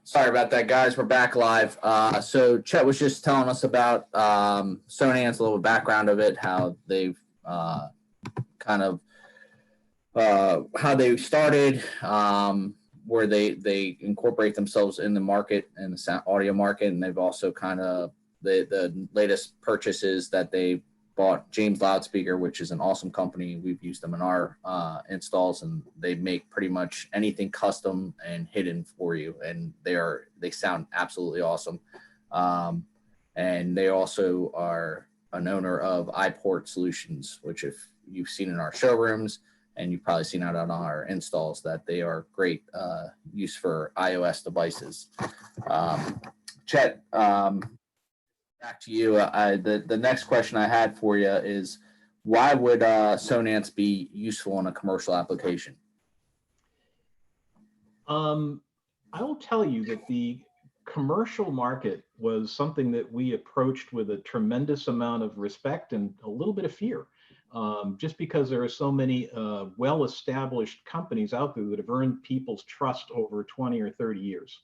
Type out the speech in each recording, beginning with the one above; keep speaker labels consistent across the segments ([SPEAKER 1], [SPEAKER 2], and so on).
[SPEAKER 1] Sorry about that, guys. We're back live. So Chet was just telling us about Sonance, a little background of it, how they've kind of how they started, where they incorporate themselves in the market, in the sound audio market, and they've also kind of the latest purchases that they bought James Loudspeaker, which is an awesome company. We've used them in our installs, and they make pretty much anything custom and hidden for you, and they sound absolutely awesome. And they also are an owner of iPort Solutions, which if you've seen in our showrooms, and you've probably seen out on our installs, that they are great use for iOS devices. Chet, back to you. The next question I had for you is, why would Sonance be useful in a commercial application?
[SPEAKER 2] I will tell you that the commercial market was something that we approached with a tremendous amount of respect and a little bit of fear, just because there are so many well-established companies out there that have earned people's trust over 20 or 30 years.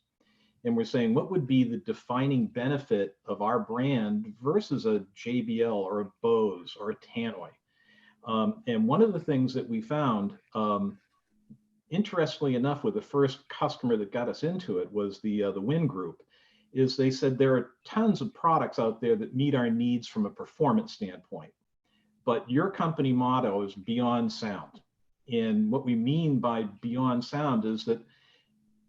[SPEAKER 2] And we're saying, what would be the defining benefit of our brand versus a JBL or a Bose or a Tannoy? And one of the things that we found, interestingly enough, with the first customer that got us into it was the Win Group, is they said there are tons of products out there that meet our needs from a performance standpoint, but your company motto is beyond sound. And what we mean by beyond sound is that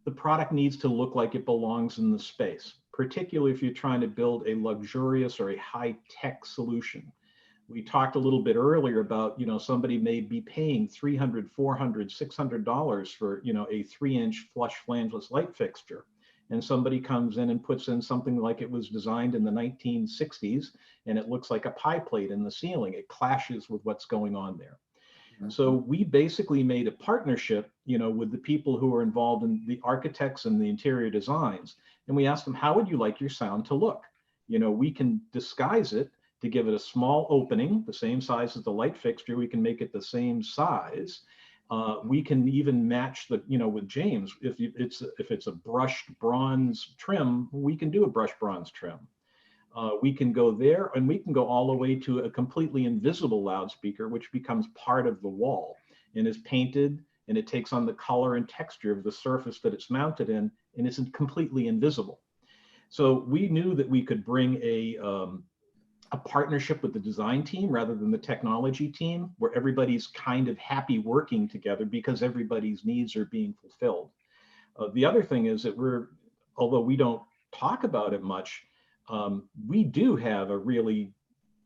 [SPEAKER 2] the product needs to look like it belongs in the space, particularly if you're trying to build a luxurious or a high-tech solution. We talked a little bit earlier about, somebody may be paying $300, $400, $600 for, a 3-inch flush flangeless light fixture. And somebody comes in and puts in something like it was designed in the 1960s, and it looks like a pie plate in the ceiling. It clashes with what's going on there. So we basically made a partnership, with the people who are involved in the architects and the interior designs. And we asked them, how would you like your sound to look? We can disguise it to give it a small opening, the same size as the light fixture. We can make it the same size. We can even match the, with James, if it's a brushed bronze trim, we can do a brushed bronze trim. We can go there, and we can go all the way to a completely invisible loudspeaker, which becomes part of the wall and is painted, and it takes on the color and texture of the surface that it's mounted in, and it's completely invisible. So we knew that we could bring a partnership with the design team rather than the technology team, where everybody's kind of happy working together because everybody's needs are being fulfilled. The other thing is that although we don't talk about it much, we do have a really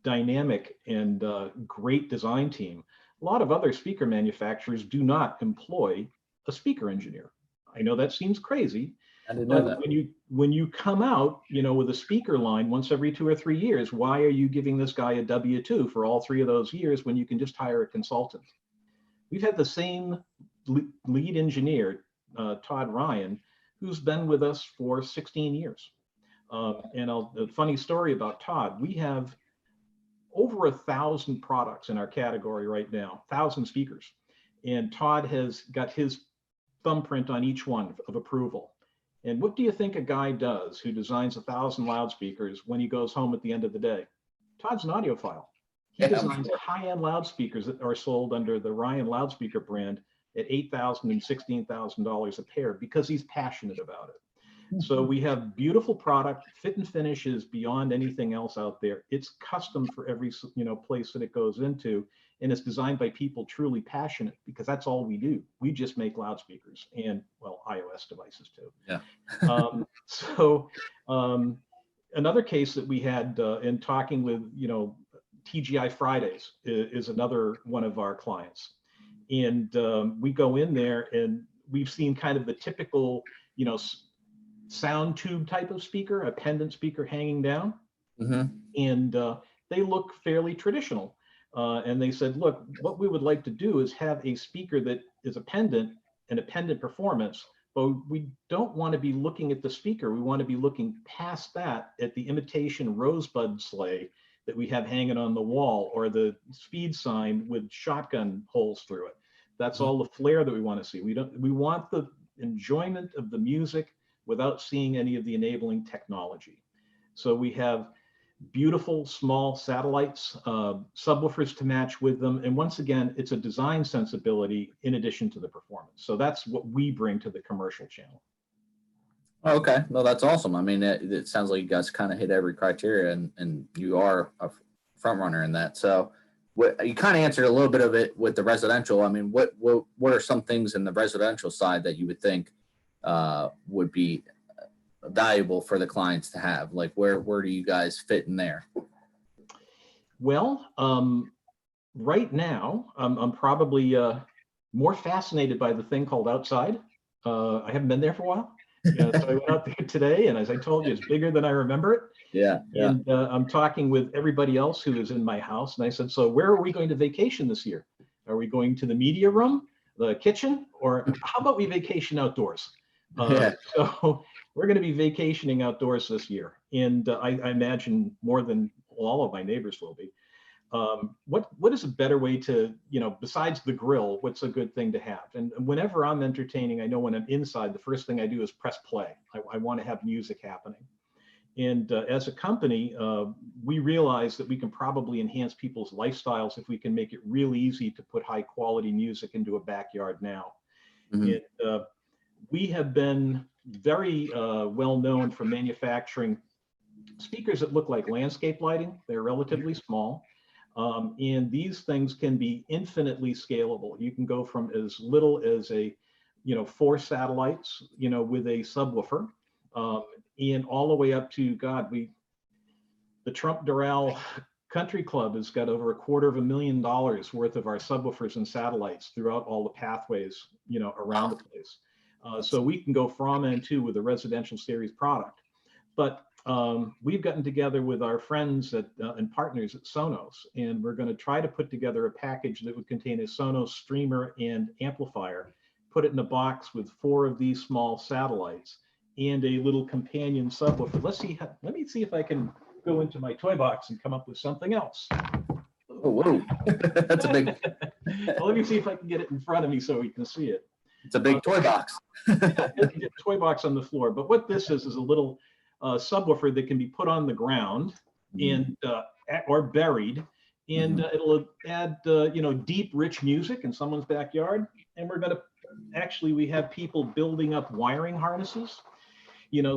[SPEAKER 2] dynamic and great design team. A lot of other speaker manufacturers do not employ a speaker engineer. I know that seems crazy.
[SPEAKER 1] I didn't know that.
[SPEAKER 2] When you come out, with a speaker line once every 2 or 3 years, why are you giving this guy a W-2 for all 3 of those years when you can just hire a consultant? We've had the same lead engineer, Todd Ryan, who's been with us for 16 years. And a funny story about Todd, we have over 1,000 products in our category right now, 1,000 speakers. And Todd has got his thumbprint on each one of approval. And what do you think a guy does who designs 1,000 loudspeakers when he goes home at the end of the day? Todd's an audiophile. He designs high-end loudspeakers that are sold under the Ryan loudspeaker brand at $8,000 and $16,000 a pair because he's passionate about it. So we have beautiful product, fit and finish is beyond anything else out there. It's custom for every place that it goes into, and it's designed by people truly passionate, because that's all we do. We just make loudspeakers and, well, iOS devices too.
[SPEAKER 1] Yeah.
[SPEAKER 2] Another case that we had in talking with, TGI Fridays is another one of our clients, and we go in there and we've seen kind of the typical, sound tube type of speaker, a pendant speaker hanging down. And they look fairly traditional. And they said, look, what we would like to do is have a speaker that is a pendant and a pendant performance, but we don't want to be looking at the speaker. We want to be looking past that at the imitation rosebud sleigh that we have hanging on the wall, or the speed sign with shotgun holes through it. That's all the flair that we want to see. We want the enjoyment of the music without seeing any of the enabling technology. So we have beautiful small satellites, subwoofers to match with them. And once again, it's a design sensibility in addition to the performance. So that's what we bring to the commercial channel.
[SPEAKER 1] Okay, no, that's awesome. I mean, it sounds like you guys kind of hit every criteria, and you are a front runner in that. So, you kind of answered a little bit of it with the residential. I mean, what are some things in the residential side that you would think would be valuable for the clients to have? Like, where do you guys fit in there?
[SPEAKER 2] Well, right now, I'm probably more fascinated by the thing called outside. I haven't been there for a while. So I went out there today, and as I told you, it's bigger than I remember it.
[SPEAKER 1] Yeah.
[SPEAKER 2] And I'm talking with everybody else who is in my house, and I said, so where are we going to vacation this year? Are we going to the media room, the kitchen, or how about we vacation outdoors? So we're going to be vacationing outdoors this year, and I imagine more than all of my neighbors will be. What is a better way to, besides the grill, what's a good thing to have? And whenever I'm entertaining, I know when I'm inside, the first thing I do is press play. I want to have music happening. And as a company, we realize that we can probably enhance people's lifestyles if we can make it real easy to put high quality music into a backyard now. Mm-hmm. And we have been very well known for manufacturing speakers that look like landscape lighting. They're relatively small. And these things can be infinitely scalable. You can go from as little as 4 satellites, with a subwoofer, and all the way up to, the Trump Doral Country Club has got over $250,000 worth of our subwoofers and satellites throughout all the pathways, around the place. So we can go from and to with a residential series product. But we've gotten together with our friends and partners at Sonance, and we're going to try to put together a package that would contain a Sonance streamer and amplifier, put it in a box with 4 of these small satellites and a little companion subwoofer. Let me see if I can go into my toy box and come up with something else.
[SPEAKER 1] Oh, whoa. That's a big.
[SPEAKER 2] Well, let me see if I can get it in front of me so we can see it.
[SPEAKER 1] It's a big toy box.
[SPEAKER 2] Toy box on the floor. But what this is a little subwoofer that can be put on the ground and or buried, and it'll add deep, rich music in someone's backyard. And we're going to we have people building up wiring harnesses,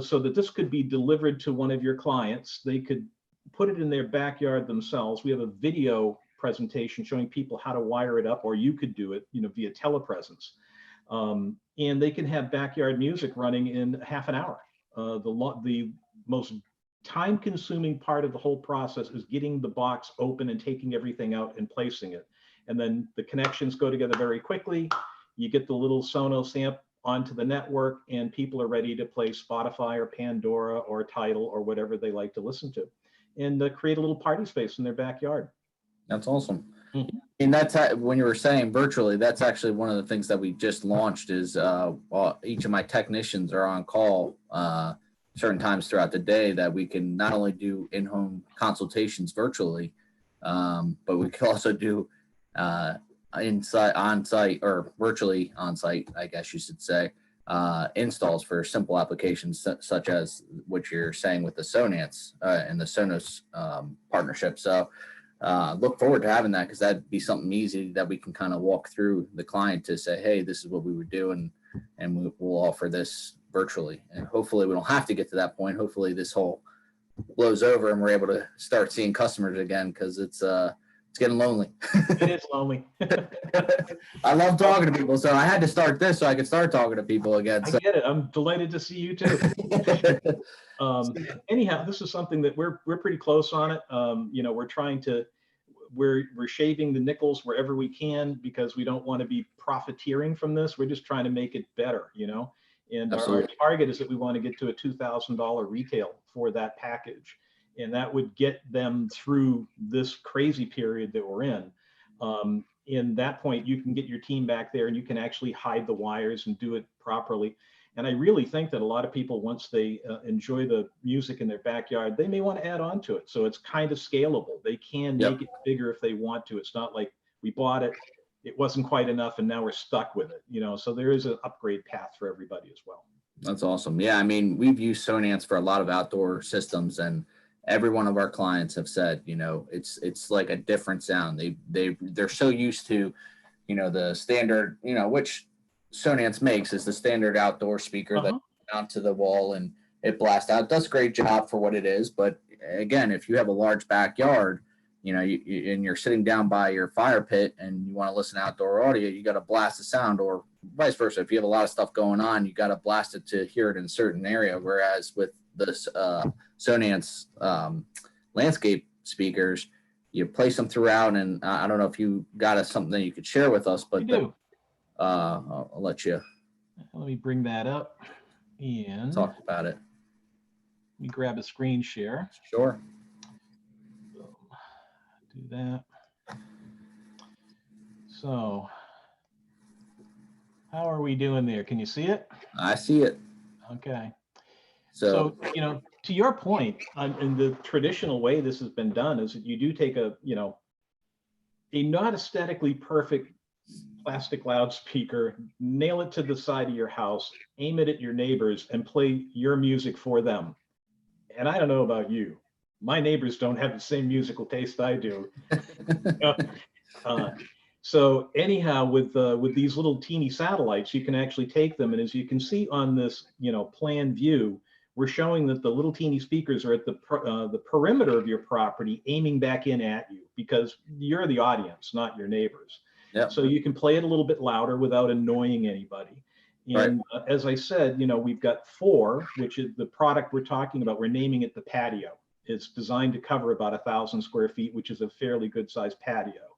[SPEAKER 2] so that this could be delivered to one of your clients. They could put it in their backyard themselves. We have a video presentation showing people how to wire it up, or you could do it, via telepresence. And they can have backyard music running in half an hour. The most time-consuming part of the whole process is getting the box open and taking everything out and placing it. And then the connections go together very quickly. You get the little Sonos amp onto the network, and people are ready to play Spotify or Pandora or Tidal or whatever they like to listen to, and create a little party space in their backyard.
[SPEAKER 1] That's awesome. Mm-hmm. And that's when you were saying virtually, that's actually one of the things that we just launched is each of my technicians are on call certain times throughout the day that we can not only do in-home consultations virtually, but we can also do on-site or virtually on-site, I guess you should say, installs for simple applications such as what you're saying with the Sonance and the Sonos partnership. So look forward to having that, because that'd be something easy that we can kind of walk through the client to say, hey, this is what we would do, and we'll offer this virtually. And hopefully we don't have to get to that point. Hopefully this whole blows over and we're able to start seeing customers again, because it's getting lonely.
[SPEAKER 2] It is lonely.
[SPEAKER 1] I love talking to people, so I had to start this so I could start talking to people again.
[SPEAKER 2] I get it. I'm delighted to see you too. Anyhow, this is something that we're pretty close on it. We're trying to we're shaving the nickels wherever we can, because we don't want to be profiteering from this. We're just trying to make it better, And our target is that we want to get to a $2,000 retail for that package. And that would get them through this crazy period that we're in. In that point, you can get your team back there and you can actually hide the wires and do it properly. And I really think that a lot of people, once they enjoy the music in their backyard, they may want to add on to it. So it's kind of scalable. They can make it bigger if they want to. It's not like we bought it, it wasn't quite enough, and now we're stuck with it. So there is an upgrade path for everybody as well.
[SPEAKER 1] That's awesome. Yeah, I mean, we've used Sonance for a lot of outdoor systems, and every one of our clients have said, it's like a different sound. They're so used to, the standard, which Sonance makes is the standard outdoor speaker that
[SPEAKER 2] Uh-huh.
[SPEAKER 1] mount to the wall and it blasts out. It does a great job for what it is, but again, if you have a large backyard, and you're sitting down by your fire pit and you want to listen to outdoor audio, you got to blast the sound, or vice versa. If you have a lot of stuff going on, you got to blast it to hear it in a certain area. Whereas with this Sonance landscape speakers, you place them throughout, and I don't know if you got something that you could share with us,
[SPEAKER 2] We
[SPEAKER 1] but
[SPEAKER 2] do.
[SPEAKER 1] I'll let you
[SPEAKER 2] Let me bring that up and
[SPEAKER 1] talk about it.
[SPEAKER 2] let me grab a screen share.
[SPEAKER 1] Sure.
[SPEAKER 2] Do that. So how are we doing there? Can you see it?
[SPEAKER 1] I see it.
[SPEAKER 2] Okay.
[SPEAKER 1] So,
[SPEAKER 2] So, to your point, in the traditional way this has been done is that you do take a not aesthetically perfect plastic loudspeaker, nail it to the side of your house, aim it at your neighbors, and play your music for them. And I don't know about you, my neighbors don't have the same musical taste I do. Uh, so anyhow, with these little teeny satellites, you can actually take them, and as you can see on this plan view, we're showing that the little teeny speakers are at the perimeter of your property, aiming back in at you because you're the audience, not your neighbors.
[SPEAKER 1] Yep.
[SPEAKER 2] So you can play it a little bit louder without annoying anybody. And as I said, we've got 4, which is the product we're talking about. We're naming it the patio. It's designed to cover about 1,000 square feet, which is a fairly good sized patio.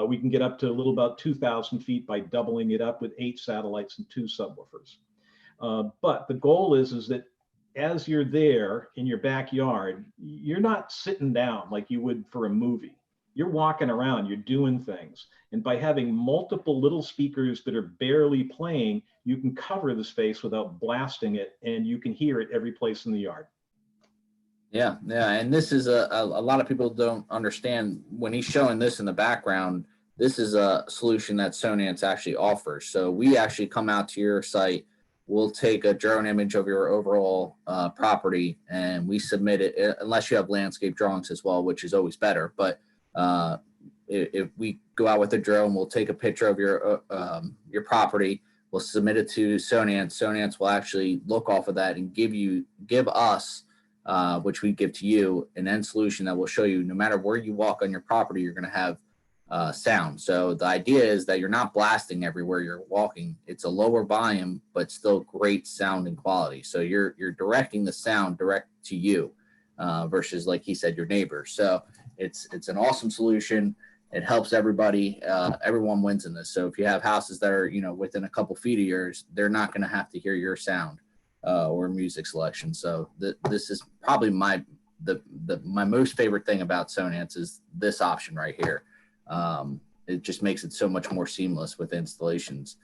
[SPEAKER 2] We can get up to a little about 2,000 feet by doubling it up with 8 satellites and 2 subwoofers. But the goal is that as you're there in your backyard, you're not sitting down like you would for a movie. You're walking around, you're doing things. And by having multiple little speakers that are barely playing, you can cover the space without blasting it, and you can hear it every place in the yard.
[SPEAKER 1] Yeah, and this is a lot of people don't understand when he's showing this in the background. This is a solution that Sonance actually offers. So we actually come out to your site. We'll take a drone image of your overall property, and we submit it, unless you have landscape drawings as well, which is always better. But if we go out with a drone, we'll take a picture of your property. We'll submit it to Sonance. Sonance will actually look off of that and give us, which we give to you, an end solution that will show you no matter where you walk on your property, you're going to have sound. So the idea is that you're not blasting everywhere you're walking. It's a lower volume, but still great sound and quality. So you're directing the sound direct to you versus, like he said, your neighbor. So it's an awesome solution. It helps everybody. Everyone wins in this. So if you have houses that are within a couple feet of yours, they're not going to have to hear your sound or music selection. So this is probably my most favorite thing about Sonance is this option right here. It just makes it so much more seamless with installations.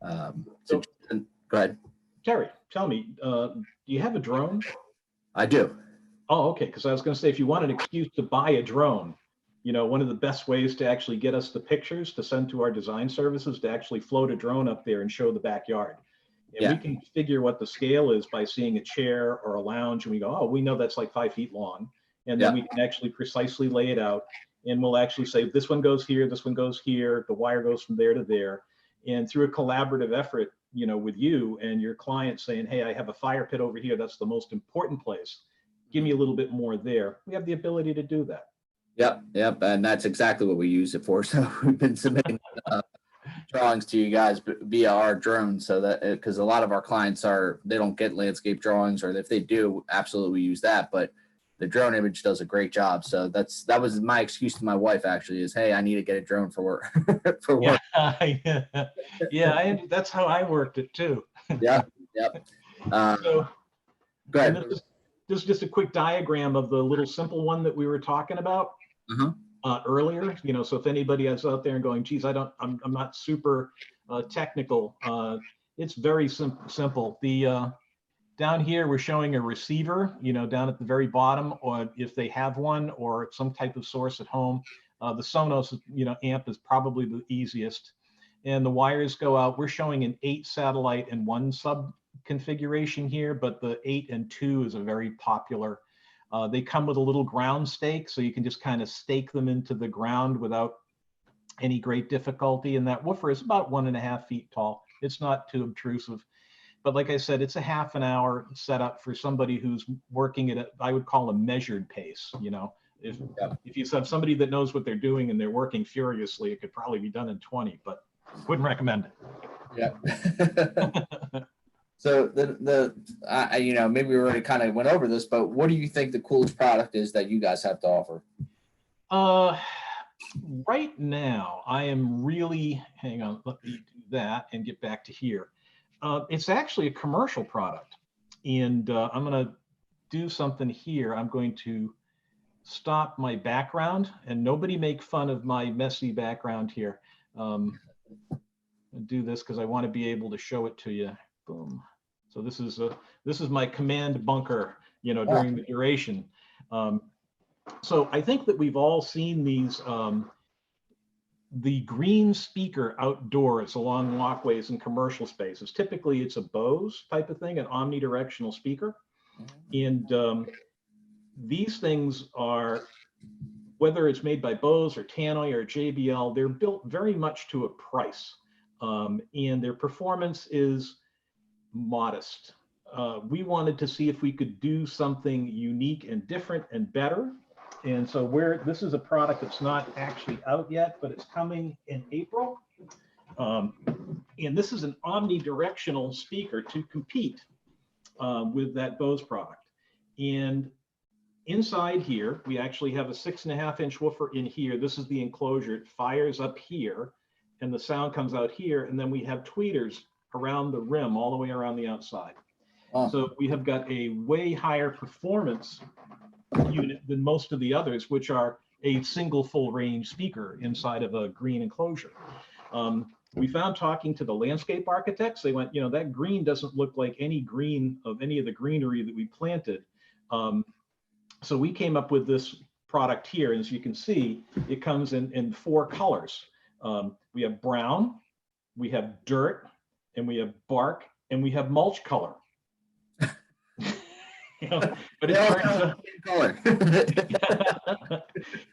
[SPEAKER 1] So go ahead.
[SPEAKER 2] Terry, tell me, do you have a drone?
[SPEAKER 1] I do.
[SPEAKER 2] Oh, okay. Because I was going to say, if you want an excuse to buy a drone, one of the best ways to actually get us the pictures to send to our design services to actually float a drone up there and show the backyard. And we can figure what the scale is by seeing a chair or a lounge, and we go, oh, we know that's like 5 feet long. And then we can actually precisely lay it out. And we'll actually say, this one goes here, this one goes here, the wire goes from there to there. And through a collaborative effort, with you and your client saying, hey, I have a fire pit over here, that's the most important place. Give me a little bit more there. We have the ability to do that.
[SPEAKER 1] Yep. And that's exactly what we use it for. So we've been submitting drawings to you guys via our drone, so that because a lot of our clients they don't get landscape drawings, or if they do, absolutely we use that. But the drone image does a great job. So that was my excuse to my wife actually is, hey, I need to get a drone for work. for work.
[SPEAKER 2] Yeah, that's how I worked it too.
[SPEAKER 1] Yep.
[SPEAKER 2] So
[SPEAKER 1] go ahead.
[SPEAKER 2] This is just a quick diagram of the little simple one that we were talking about earlier. So if anybody is out there and going, geez, I'm not super technical. It's very simple. The down here, we're showing a receiver, down at the very bottom, or if they have one or some type of source at home. The Sonos, amp is probably the easiest. And the wires go out. We're showing an 8 satellite and 1 sub configuration here, but the 8 and 2 is a very popular. They come with a little ground stake, so you can just kind of stake them into the ground without any great difficulty. And that woofer is about 1.5 feet tall. It's not too obtrusive. But like I said, it's a half an hour setup for somebody who's working at I would call a measured pace. You know, if you have somebody that knows what they're doing and they're working furiously, it could probably be done in 20, but wouldn't recommend it.
[SPEAKER 1] Yeah. So you know, maybe we already kind of went over this, but what do you think the coolest product is that you guys have to offer?
[SPEAKER 2] Right now, I am really, hang on, let me do that and get back to here. It's actually a commercial product. And I'm going to do something here. I'm going to stop my background, and nobody make fun of my messy background here. Do this because I want to be able to show it to you. Boom. So this is my command bunker, you know, during the duration. So I think that we've all seen these, the green speaker outdoors along walkways and commercial spaces. Typically it's a Bose type of thing, an omnidirectional speaker. And these things are, whether it's made by Bose or Tannoy or JBL, they're built very much to a price. And their performance is modest. We wanted to see if we could do something unique and different and better. And so this is a product that's not actually out yet, but it's coming in April. And this is an omnidirectional speaker to compete with that Bose product. And inside here, we actually have a 6.5-inch woofer in here. This is the enclosure. It fires up here, and the sound comes out here. And then we have tweeters around the rim, all the way around the outside. So we have got a way higher performance unit than most of the others, which are a single full range speaker inside of a green enclosure. We found, talking to the landscape architects, they went, you know, that green doesn't look like any green of any of the greenery that we planted. So we came up with this product here. As you can see, it comes in 4 colors. We have brown, we have dirt, and we have bark, and we have mulch color. You know, but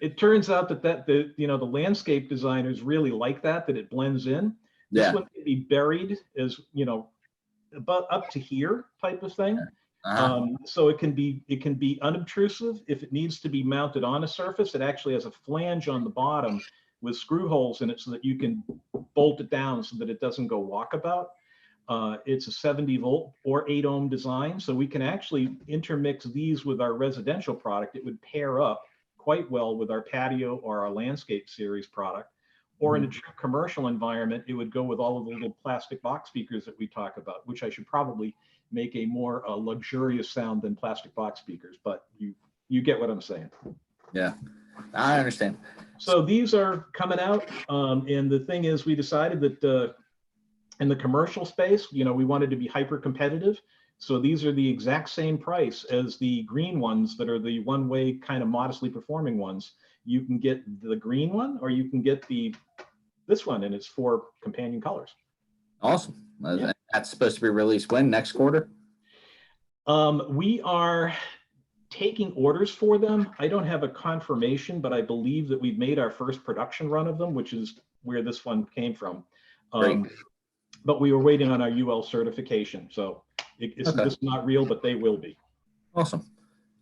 [SPEAKER 2] it turns out that the landscape designers really like that it blends in. This one can be buried as, you know, about up to here type of thing. So it can be unobtrusive. If it needs to be mounted on a surface, it actually has a flange on the bottom with screw holes in it so that you can bolt it down so that it doesn't go walkabout. It's a 70 volt or 8 ohm design, so we can actually intermix these with our residential product. It would pair up quite well with our patio or our landscape series product. Or in a true commercial environment, it would go with all of the little plastic box speakers that we talk about, which I should probably make a more luxurious sound than plastic box speakers, but you get what I'm saying.
[SPEAKER 1] Yeah, I understand.
[SPEAKER 2] So these are coming out, and the thing is, we decided that in the commercial space, you know, we wanted to be hyper competitive. So these are the exact same price as the green ones that are the one-way kind of modestly performing ones. You can get the green one, or you can get this one, and it's 4 companion colors.
[SPEAKER 1] Awesome. Yeah. That's supposed to be released when? Next quarter?
[SPEAKER 2] We are taking orders for them. I don't have a confirmation, but I believe that we've made our first production run of them, which is where this one came from. But we were waiting on our UL certification. So this is not real, but they will be.
[SPEAKER 1] Awesome.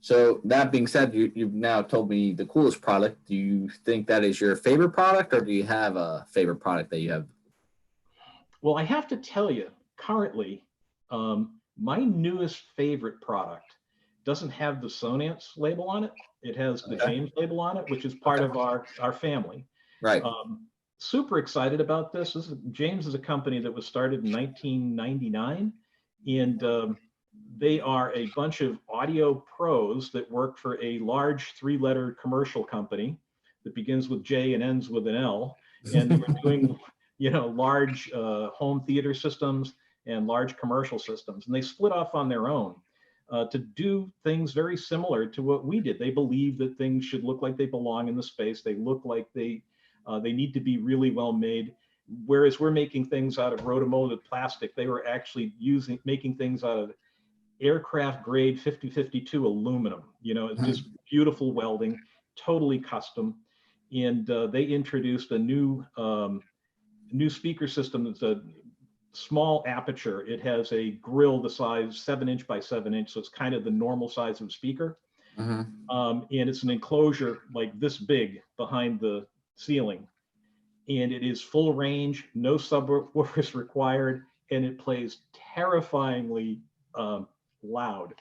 [SPEAKER 1] So that being said, you've now told me the coolest product. Do you think that is your favorite product, or do you have a favorite product that you have?
[SPEAKER 2] Well, I have to tell you, currently, my newest favorite product doesn't have the Sonance label on it. It has the James label on it, which is part of our family.
[SPEAKER 1] Right.
[SPEAKER 2] Super excited about this. James is a company that was started in 1999, and they are a bunch of audio pros that work for a large 3-letter commercial company that begins with J and ends with an L, and they were doing, you know, large home theater systems and large commercial systems, and they split off on their own to do things very similar to what we did. They believe that things should look like they belong in the space. They look like they need to be really well made. whereas we're making things out of rotomolded plastic, they were actually making things out of aircraft grade 5052 aluminum, just beautiful welding, totally custom. And they introduced a new speaker system that's a small aperture. It has a grill the size 7" by 7", so it's kind of the normal size of a speaker. And it's an enclosure like this big behind the ceiling. And it is full range, no subwoofers required, and it plays terrifyingly loud.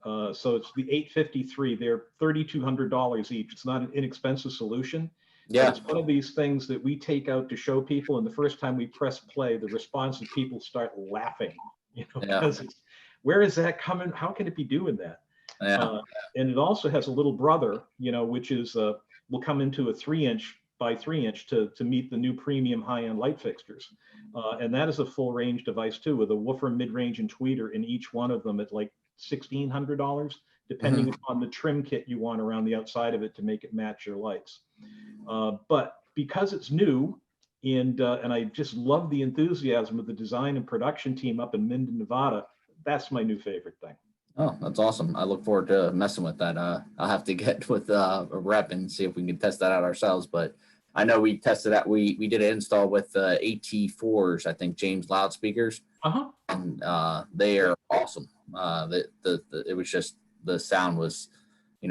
[SPEAKER 2] So it's the 853. They're $3,200 each. It's not an inexpensive solution.
[SPEAKER 1] Yeah.
[SPEAKER 2] It's one of these things that we take out to show people, and the first time we press play, the response is people start laughing, because it's, where is that coming? How can it be doing that?
[SPEAKER 1] Yeah.
[SPEAKER 2] And it also has a little brother, which is will come into a 3" by 3" to meet the new premium high-end light fixtures. And that is a full range device too, with a woofer, mid-range, and tweeter in each one of them at like $1,600, depending upon the trim kit you want around the outside of it to make it match your lights. But because it's new, and I just love the enthusiasm of the design and production team up in Minden, Nevada, that's my new favorite thing.
[SPEAKER 1] Oh, that's awesome. I look forward to messing with that. I'll have to get with a rep and see if we can test that out ourselves. But I know we tested out. We did an install with AT4s, I think, James loudspeakers. And they are awesome. It was just, the sound was,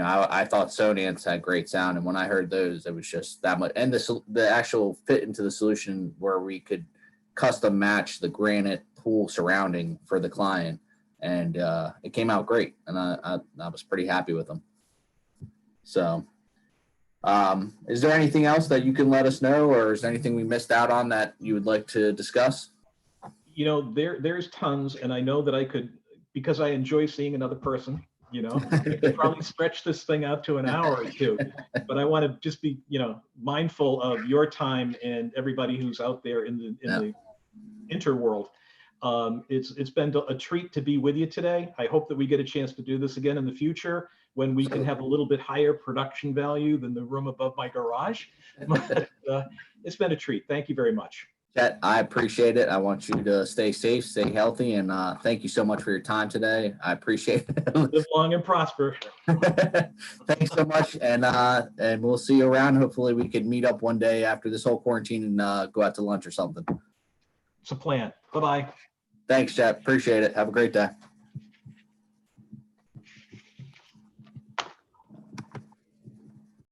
[SPEAKER 1] I thought Sonance had great sound, and when I heard those, it was just that much. And the actual fit into the solution where we could custom match the granite pool surrounding for the client, and it came out great, and I was pretty happy with them. So, is there anything else that you can let us know, or is there anything we missed out on that you would like to discuss?
[SPEAKER 2] There's tons, and I know that I could, because I enjoy seeing another person. I could probably stretch this thing out to an hour or two, but I want to just be, mindful of your time and everybody who's out there in the interworld. It's been a treat to be with you today. I hope that we get a chance to do this again in the future when we can have a little bit higher production value than the room above my garage. But, it's been a treat. Thank you very much.
[SPEAKER 1] Chet, I appreciate it. I want you to stay safe, stay healthy, and thank you so much for your time today. I appreciate it.
[SPEAKER 2] Live long and prosper.
[SPEAKER 1] Thanks so much, and we'll see you around. Hopefully we can meet up one day after this whole quarantine and go out to lunch or something.
[SPEAKER 2] It's a plan. Bye-bye.
[SPEAKER 1] Thanks, Chet. Appreciate it. Have a great day.